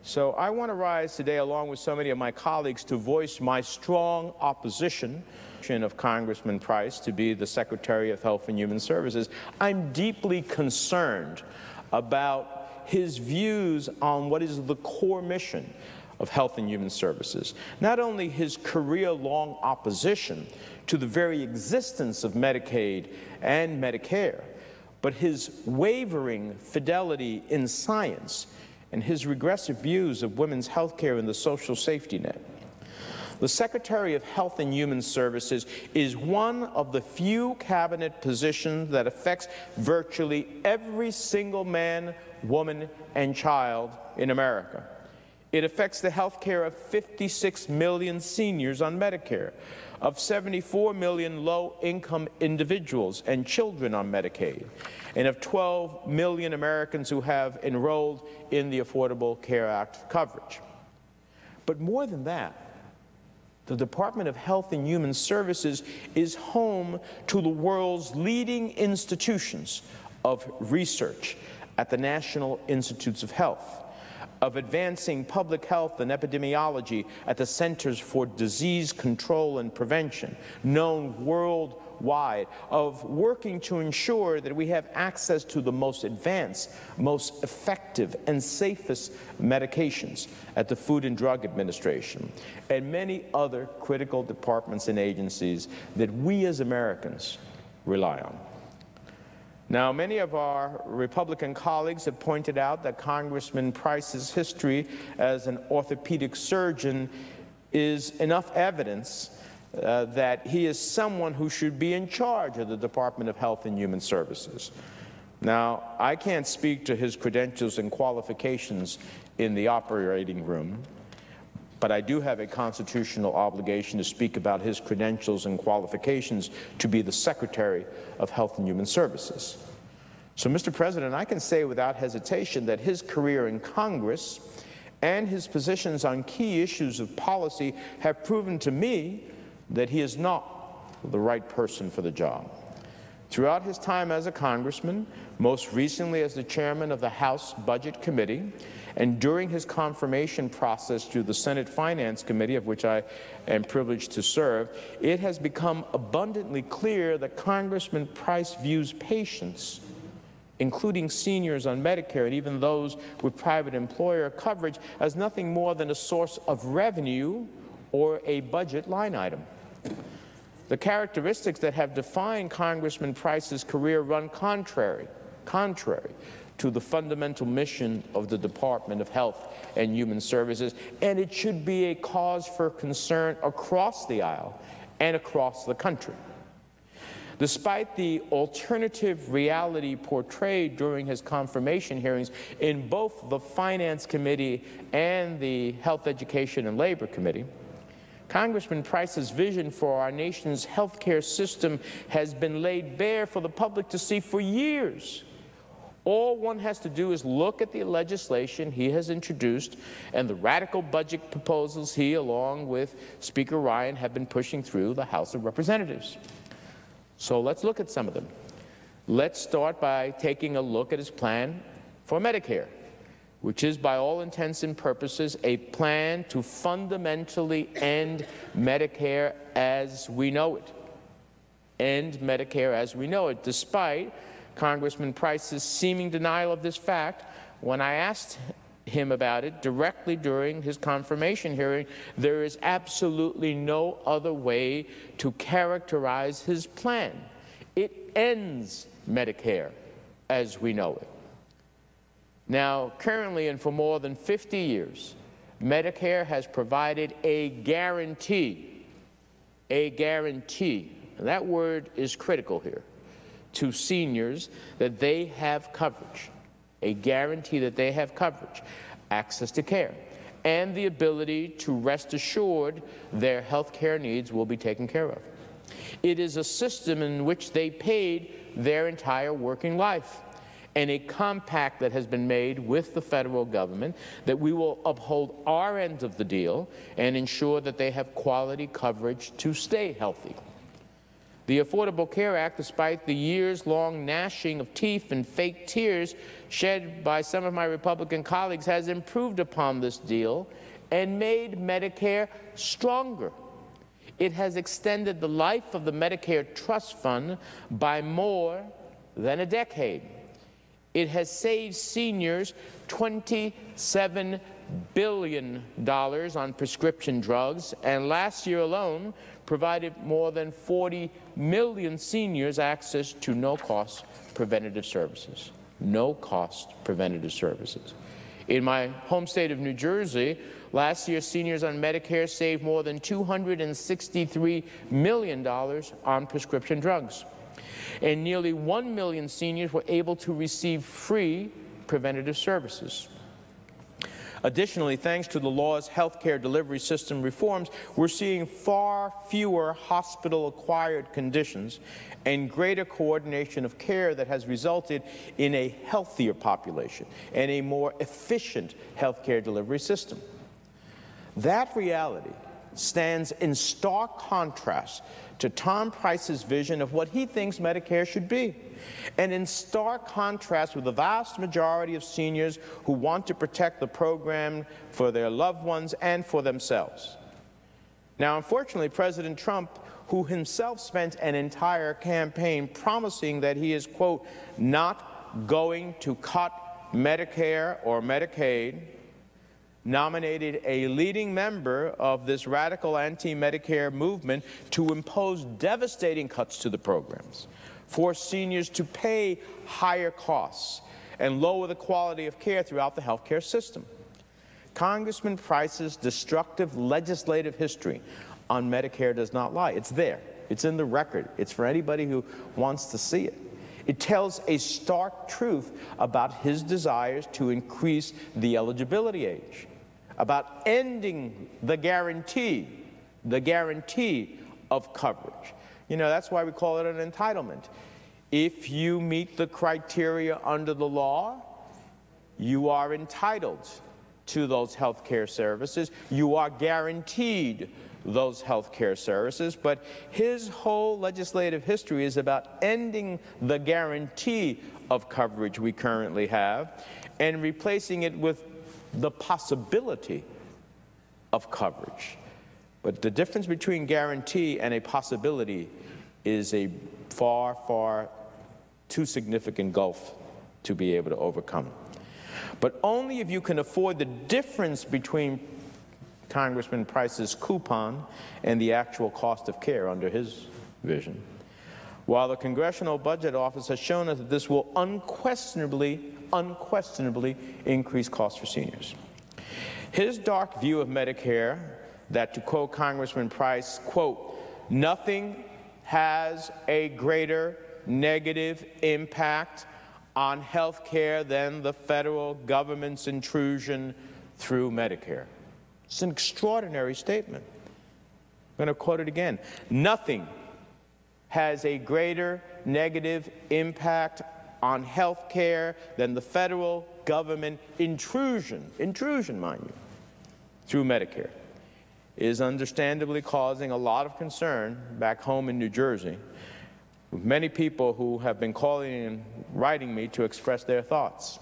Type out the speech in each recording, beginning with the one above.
So I want to rise today, along with so many of my colleagues, to voice my strong opposition of Congressman Price to be the Secretary of Health and Human Services. I'm deeply concerned about his views on what is the core mission of Health and Human Services. Not only his career-long opposition to the very existence of Medicaid and Medicare, but his wavering fidelity in science and his regressive views of women's health care and the social safety net. The Secretary of Health and Human Services is one of the few cabinet positions that affects virtually every single man, woman, and child in America. It affects the health care of 56 million seniors on Medicare, of 74 million low-income individuals and children on Medicaid, and of 12 million Americans who have enrolled in the Affordable Care Act coverage. But more than that, the Department of Health and Human Services is home to the world's leading institutions of research at the National Institutes of Health, of advancing public health and epidemiology at the Centers for Disease Control and Prevention, known worldwide, of working to ensure that we have access to the most advanced, most effective, and safest medications at the Food and Drug Administration, and many other critical departments and agencies that we as Americans rely on. Now, many of our Republican colleagues have pointed out that Congressman Price's history as an orthopedic surgeon is enough evidence that he is someone who should be in charge of the Department of Health and Human Services. Now, I can't speak to his credentials and qualifications in the operating room, but I do have a constitutional obligation to speak about his credentials and qualifications to be the Secretary of Health and Human Services. So, Mr. President, I can say without hesitation that his career in Congress and his positions on key issues of policy have proven to me that he is not the right person for the job. Throughout his time as a congressman, most recently as the chairman of the House Budget Committee, and during his confirmation process through the Senate Finance Committee, of which I am privileged to serve, it has become abundantly clear that Congressman Price views patients, including seniors on Medicare and even those with private employer coverage, as nothing more than a source of revenue or a budget line item. The characteristics that have defined Congressman Price's career run contrary to the fundamental mission of the Department of Health and Human Services, and it should be a cause for concern across the aisle and across the country. Despite the alternative reality portrayed during his confirmation hearings in both the Finance Committee and the Health, Education, and Labor Committee, Congressman Price's vision for our nation's health care system has been laid bare for the public to see for years. All one has to do is look at the legislation he has introduced and the radical budget proposals he, along with Speaker Ryan, have been pushing through the House of Representatives. So let's look at some of them. Let's start by taking a look at his plan for Medicare, which is, by all intents and purposes, a plan to fundamentally end Medicare as we know it. End Medicare as we know it, despite Congressman Price's seeming denial of this fact. When I asked him about it directly during his confirmation hearing, there is absolutely no other way to characterize his plan. It ends Medicare as we know it. Now, currently and for more than 50 years, Medicare has provided a guarantee, and that word is critical here, to seniors that they have coverage, a guarantee that they have coverage, access to care, and the ability to rest assured their health care needs will be taken care of. It is a system in which they paid their entire working life, and a compact that has been made with the federal government that we will uphold our end of the deal and ensure that they have quality coverage to stay healthy. The Affordable Care Act, despite the years-long gnashing of teeth and fake tears shed by some of my Republican colleagues, has improved upon this deal and made Medicare stronger. It has extended the life of the Medicare Trust Fund by more than a decade. It has saved seniors $27 billion on prescription drugs, and last year alone provided more than 40 million seniors access to no-cost preventative services. No-cost preventative services. In my home state of New Jersey, last year seniors on Medicare saved more than $263 million on prescription drugs. And nearly 1 million seniors were able to receive free preventative services. Additionally, thanks to the law's healthcare delivery system reforms, we're seeing far fewer hospital-acquired conditions and greater coordination of care that has resulted in a healthier population and a more efficient healthcare delivery system. That reality stands in stark contrast to Tom Price's vision of what he thinks Medicare should be, and in stark contrast with the vast majority of seniors who want to protect the program for their loved ones and for themselves. Now, unfortunately, President Trump, who himself spent an entire campaign promising that he is, quote, not going to cut Medicare or Medicaid, nominated a leading member of this radical anti-Medicare movement to impose devastating cuts to the programs, force seniors to pay higher costs, and lower the quality of care throughout the healthcare system. Congressman Price's destructive legislative history on Medicare does not lie. It's there. It's in the record. It's for anybody who wants to see it. It tells a stark truth about his desires to increase the eligibility age, about ending the guarantee of coverage. You know, that's why we call it an entitlement. If you meet the criteria under the law, you are entitled to those health care services. You are guaranteed those health care services. But his whole legislative history is about ending the guarantee of coverage we currently have and replacing it with the possibility of coverage. But the difference between guarantee and a possibility is a far, far too significant gulf to be able to overcome. But only if you can afford the difference between Congressman Price's coupon and the actual cost of care under his vision. While the Congressional Budget Office has shown us that this will unquestionably increase costs for seniors. His dark view of Medicare, that, to quote Congressman Price, quote, nothing has a greater negative impact on health care than the federal government's intrusion through Medicare. It's an extraordinary statement. I'm going to quote it again. Nothing has a greater negative impact on health care than the federal government intrusion, mind you, through Medicare. It is understandably causing a lot of concern back home in New Jersey, with many people who have been calling and writing me to express their thoughts.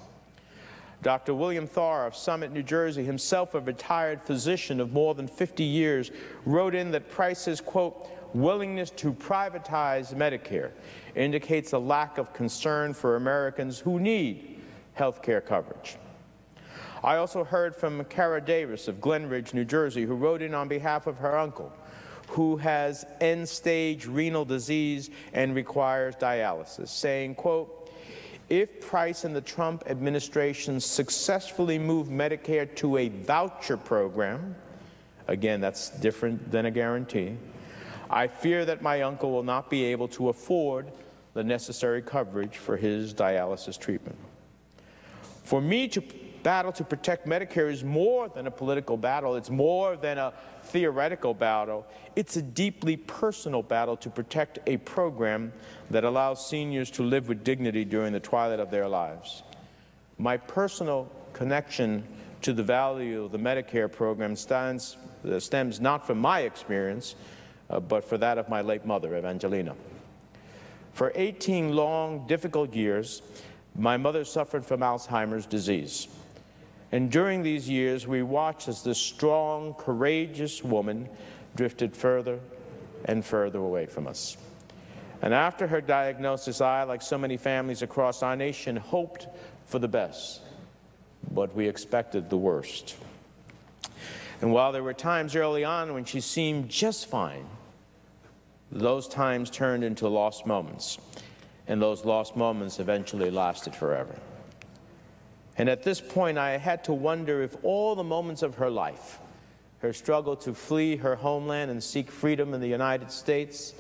Dr. William Tharr of Summit, New Jersey, himself a retired physician of more than 50 years, wrote in that Price's, quote, willingness to privatize Medicare indicates a lack of concern for Americans who need health care coverage. I also heard from Cara Davis of Glen Ridge, New Jersey, who wrote in on behalf of her uncle, who has end-stage renal disease and requires dialysis, saying, quote, if Price and the Trump administration successfully move Medicare to a voucher program, again, that's different than a guarantee, I fear that my uncle will not be able to afford the necessary coverage for his dialysis treatment. For me to battle to protect Medicare is more than a political battle. It's more than a theoretical battle. It's a deeply personal battle to protect a program that allows seniors to live with dignity during the twilight of their lives. My personal connection to the value of the Medicare program stems not from my experience, but for that of my late mother, Evangelina. For 18 long, difficult years, my mother suffered from Alzheimer's disease. And during these years, we watched as this strong, courageous woman drifted further and further away from us. And after her diagnosis, I, like so many families across our nation, hoped for the best, but we expected the worst. And while there were times early on when she seemed just fine, those times turned into lost moments, and those lost moments eventually lasted forever. And at this point, I had to wonder if all the moments of her life, her struggle to flee her homeland and seek freedom in the United States,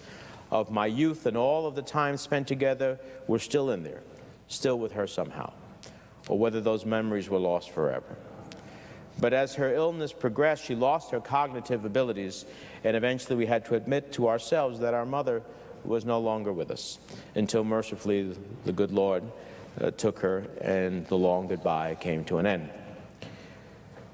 of my youth and all of the time spent together, were still in there, still with her somehow, or whether those memories were lost forever. But as her illness progressed, she lost her cognitive abilities, and eventually we had to admit to ourselves that our mother was no longer with us, until mercifully the good Lord took her, and the long goodbye came to an end.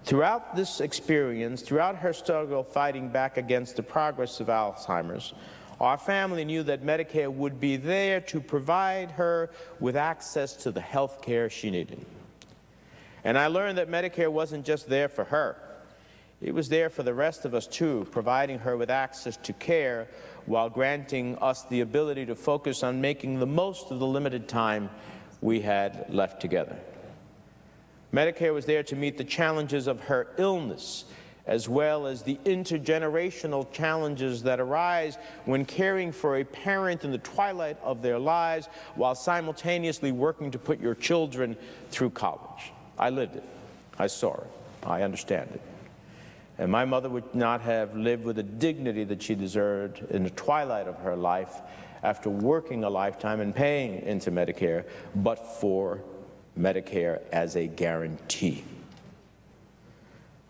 Throughout this experience, throughout her struggle fighting back against the progress of Alzheimer's, our family knew that Medicare would be there to provide her with access to the health care she needed. And I learned that Medicare wasn't just there for her. It was there for the rest of us too, providing her with access to care while granting us the ability to focus on making the most of the limited time we had left together. Medicare was there to meet the challenges of her illness, as well as the intergenerational challenges that arise when caring for a parent in the twilight of their lives while simultaneously working to put your children through college. I lived it. I saw it. I understand it. And my mother would not have lived with the dignity that she deserved in the twilight of her life after working a lifetime and paying into Medicare, but for Medicare as a guarantee.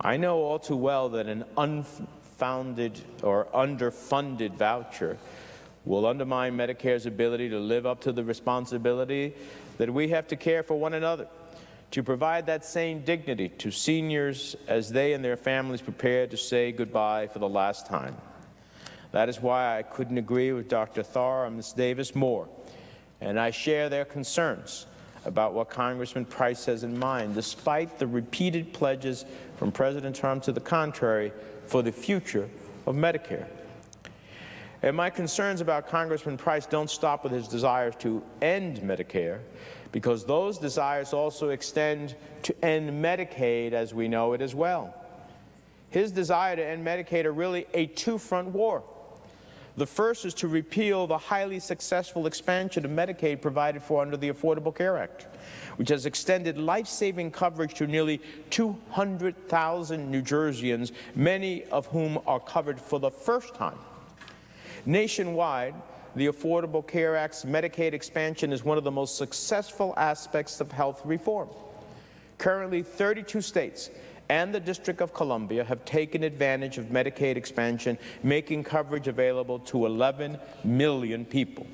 I know all too well that an unfounded or underfunded voucher will undermine Medicare's ability to live up to the responsibility that we have to care for one another, to provide that same dignity to seniors as they and their families prepare to say goodbye for the last time. That is why I couldn't agree with Dr. Tharr and Ms. Davis more, and I share their concerns about what Congressman Price has in mind, despite the repeated pledges from President Trump to the contrary for the future of Medicare. And my concerns about Congressman Price don't stop with his desires to end Medicare, because those desires also extend to end Medicaid as we know it as well. His desire to end Medicaid are really a two-front war. The first is to repeal the highly successful expansion of Medicaid provided for under the Affordable Care Act, which has extended life-saving coverage to nearly 200,000 New Jerseyans, many of whom are covered for the first time. Nationwide, the Affordable Care Act's Medicaid expansion is one of the most successful aspects of health reform. Currently, 32 states and the District of Columbia have taken advantage of Medicaid expansion, making coverage available to 11 million people,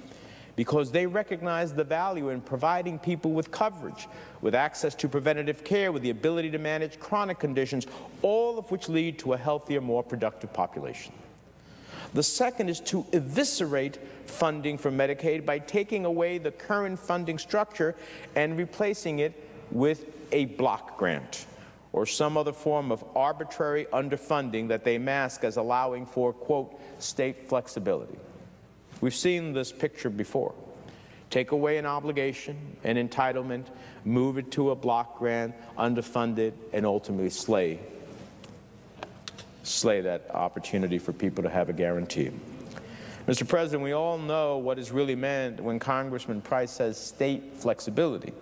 because they recognize the value in providing people with coverage, with access to preventative care, with the ability to manage chronic conditions, all of which lead to a healthier, more productive population. The second is to eviscerate funding for Medicaid by taking away the current funding structure and replacing it with a block grant, or some other form of arbitrary underfunding that they mask as allowing for, quote, state flexibility. We've seen this picture before. Take away an obligation, an entitlement, move it to a block grant, underfund it, and ultimately slay that opportunity for people to have a guarantee. Mr. President, we all know what is really meant when Congressman Price says state flexibility.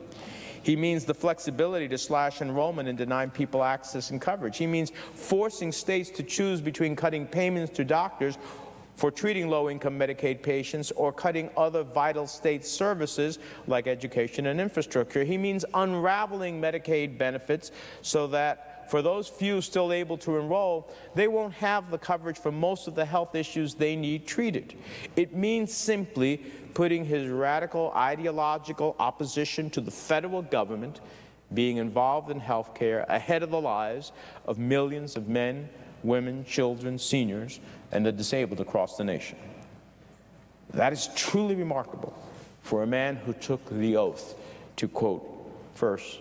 He means the flexibility to slash enrollment and deny people access and coverage. He means forcing states to choose between cutting payments to doctors for treating low-income Medicaid patients or cutting other vital state services like education and infrastructure. He means unraveling Medicaid benefits so that for those few still able to enroll, they won't have the coverage for most of the health issues they need treated. It means simply putting his radical ideological opposition to the federal government being involved in health care ahead of the lives of millions of men, women, children, seniors, and the disabled across the nation. That is truly remarkable. for a man who took the oath to, quote, first,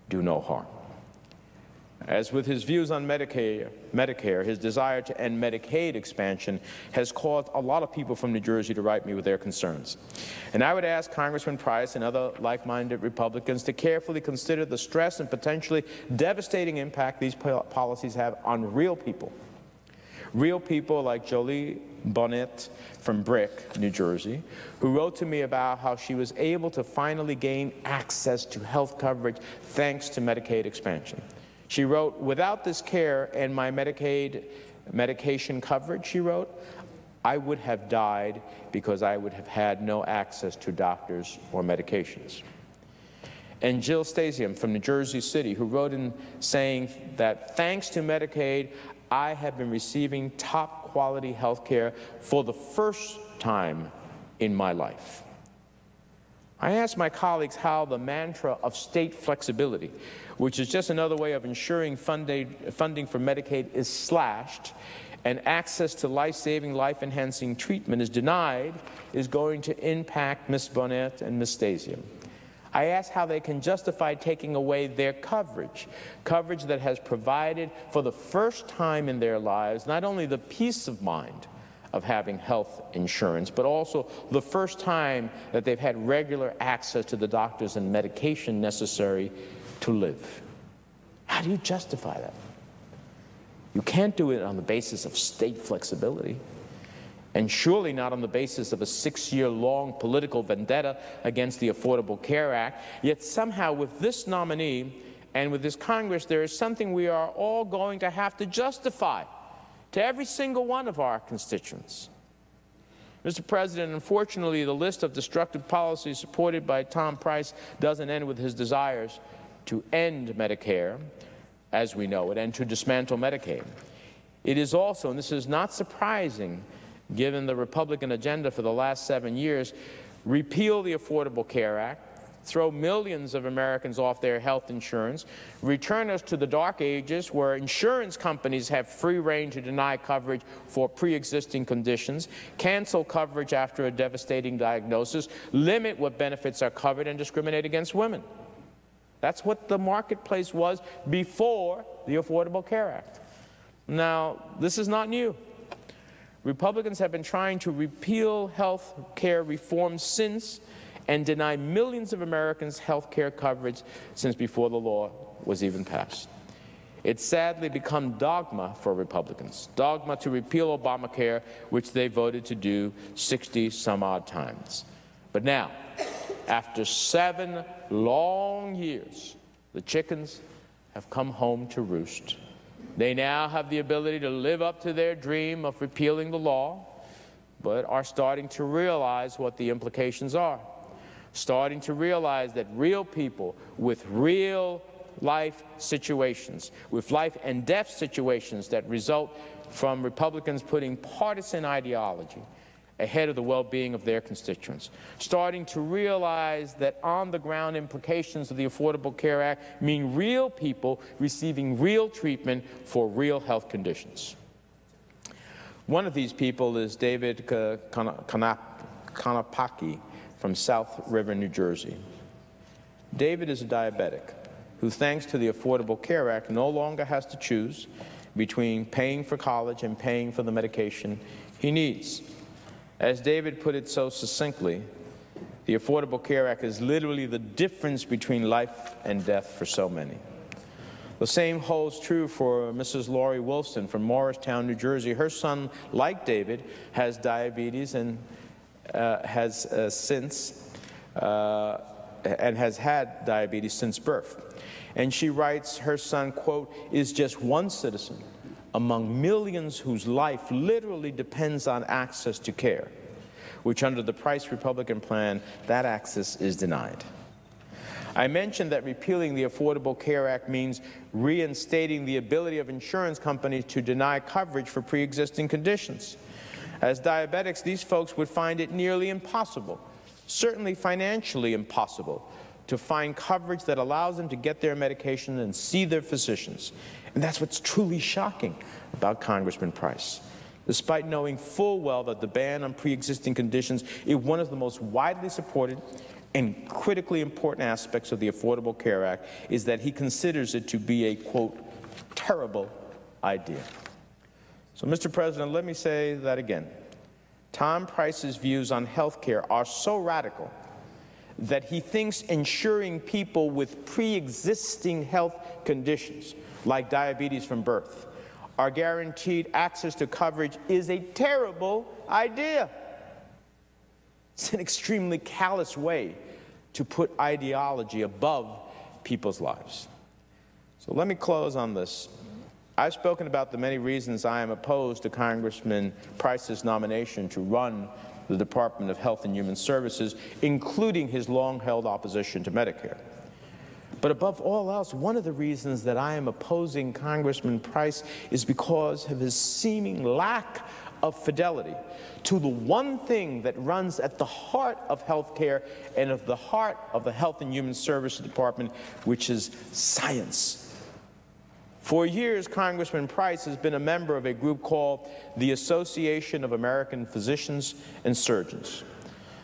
do no harm. As with his views on Medicare, his desire to end Medicaid expansion has caused a lot of people from New Jersey to write me with their concerns. And I would ask Congressman Price and other like-minded Republicans to carefully consider the stress and potentially devastating impact these policies have on real people. Real people like Jolie Bonnet from Brick, New Jersey, who wrote to me about how she was able to finally gain access to health coverage thanks to Medicaid expansion. She wrote, without this care and my Medicaid medication coverage, she wrote, I would have died because I would have had no access to doctors or medications. And Jill Stasium from New Jersey City, who wrote in saying that thanks to Medicaid, I have been receiving top quality health care for the first time in my life. I asked my colleagues how the mantra of state flexibility, which is just another way of ensuring funding for Medicaid is slashed and access to life-saving, life-enhancing treatment is denied, is going to impact Ms. Bonnet and Ms. Stasium. I asked how they can justify taking away their coverage that has provided for the first time in their lives not only the peace of mind of having health insurance, but also the first time that they've had regular access to the doctors and medication necessary to live. How do you justify that? You can't do it on the basis of state flexibility, and surely not on the basis of a 6-year-long political vendetta against the Affordable Care Act. Yet somehow with this nominee and with this Congress, there is something we are all going to have to justify to every single one of our constituents. Mr. President, unfortunately, the list of destructive policies supported by Tom Price doesn't end with his desires to end Medicare as we know it and to dismantle Medicaid. It is also, and this is not surprising given the Republican agenda for the last 7 years, repeal the Affordable Care Act, throw millions of Americans off their health insurance, return us to the dark ages where insurance companies have free rein to deny coverage for pre-existing conditions, cancel coverage after a devastating diagnosis, limit what benefits are covered, and discriminate against women. That's what the marketplace was before the Affordable Care Act. Now, this is not new. Republicans have been trying to repeal health care reform since and deny millions of Americans health care coverage since before the law was even passed. It's sadly become dogma for Republicans, dogma to repeal Obamacare, which they voted to do 60-some-odd times. But now, after 7 long years, the chickens have come home to roost. They now have the ability to live up to their dream of repealing the law, but are starting to realize what the implications are. Starting to realize that real people with real life situations, with life and death situations that result from Republicans putting partisan ideology ahead of the well-being of their constituents. Starting to realize that on-the-ground implications of the Affordable Care Act mean real people receiving real treatment for real health conditions. One of these people is David Konopaki from South River, New Jersey. David is a diabetic who, thanks to the Affordable Care Act, no longer has to choose between paying for college and paying for the medication he needs. As David put it so succinctly, the Affordable Care Act is literally the difference between life and death for so many. The same holds true for Mrs. Lori Wilson from Morristown, New Jersey. Her son, like David, has diabetes and has had diabetes since birth. And she writes her son, quote, is just one citizen among millions whose life literally depends on access to care, which under the Price Republican plan, that access is denied. I mentioned that repealing the Affordable Care Act means reinstating the ability of insurance companies to deny coverage for pre-existing conditions. As diabetics, these folks would find it nearly impossible, certainly financially impossible, to find coverage that allows them to get their medication and see their physicians. And that's what's truly shocking about Congressman Price. despite knowing full well that the ban on pre-existing conditions is one of the most widely supported and critically important aspects of the Affordable Care Act, is that he considers it to be a, quote, terrible idea. So, Mr. President, let me say that again. Tom Price's views on health care are so radical that he thinks ensuring people with pre-existing health conditions, like diabetes from birth, are guaranteed access to coverage is a terrible idea. It's an extremely callous way to put ideology above people's lives. So let me close on this. I've spoken about the many reasons I am opposed to Congressman Price's nomination to run the Department of Health and Human Services, including his long-held opposition to Medicare. But above all else, one of the reasons that I am opposing Congressman Price is because of his seeming lack of fidelity to the one thing that runs at the heart of health care and of the heart of the Health and Human Services Department, which is science. For years, Congressman Price has been a member of a group called the Association of American Physicians and Surgeons.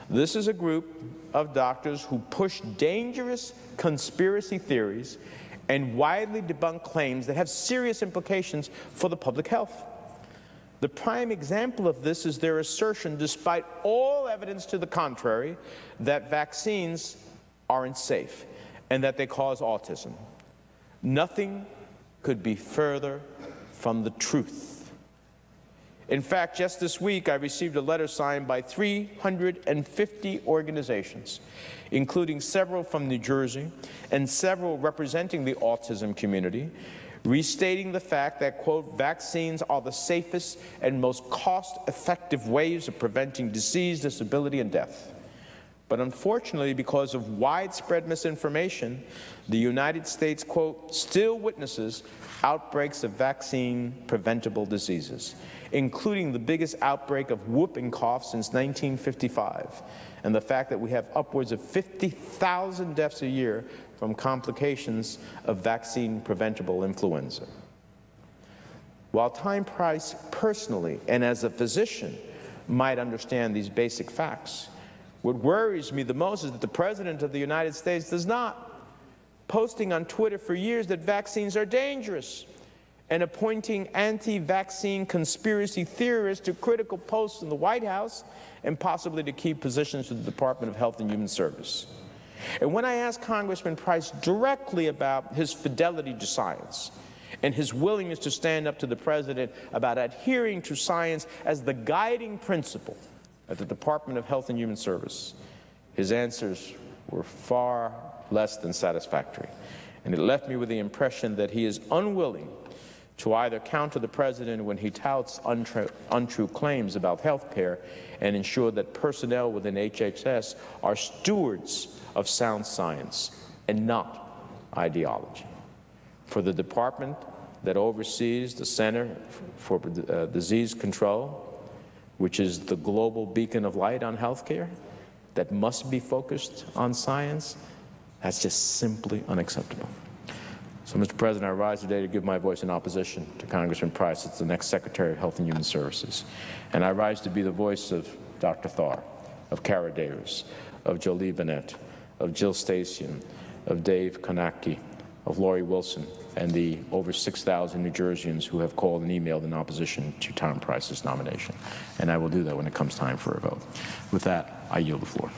This is a group of doctors who push dangerous conspiracy theories and widely debunk claims that have serious implications for the public health. The prime example of this is their assertion, despite all evidence to the contrary, that vaccines aren't safe and that they cause autism. Nothing could be further from the truth. In fact, just this week, I received a letter signed by 350 organizations, including several from New Jersey and several representing the autism community, restating the fact that, quote, vaccines are the safest and most cost-effective ways of preventing disease, disability, and death. But unfortunately, because of widespread misinformation, the United States, quote, still witnesses outbreaks of vaccine-preventable diseases, including the biggest outbreak of whooping cough since 1955, and the fact that we have upwards of 50,000 deaths a year from complications of vaccine-preventable influenza. While Tom Price personally and as a physician might understand these basic facts, what worries me the most is that the President of the United States does not, posting on Twitter for years that vaccines are dangerous and appointing anti-vaccine conspiracy theorists to critical posts in the White House and possibly to key positions in the Department of Health and Human Services. And when I asked Congressman Price directly about his fidelity to science and his willingness to stand up to the President about adhering to science as the guiding principle at the Department of Health and Human Services, his answers were far less than satisfactory. And it left me with the impression that he is unwilling to either counter the President when he touts untrue claims about health care and ensure that personnel within HHS are stewards of sound science and not ideology. For the department that oversees the Center for Disease Control, which is the global beacon of light on health care, that must be focused on science, that's just simply unacceptable. So, Mr. President, I rise today to give my voice in opposition to Congressman Price as the next Secretary of Health and Human Services. And I rise to be the voice of Dr. Tharr, of Kara Davis, of Jolie Bennett, of Jill Stasian, of Dave Konacki, of Lori Wilson, and the over 6,000 New Jerseyans who have called and emailed in opposition to Tom Price's nomination. And I will do that when it comes time for a vote. With that, I yield the floor.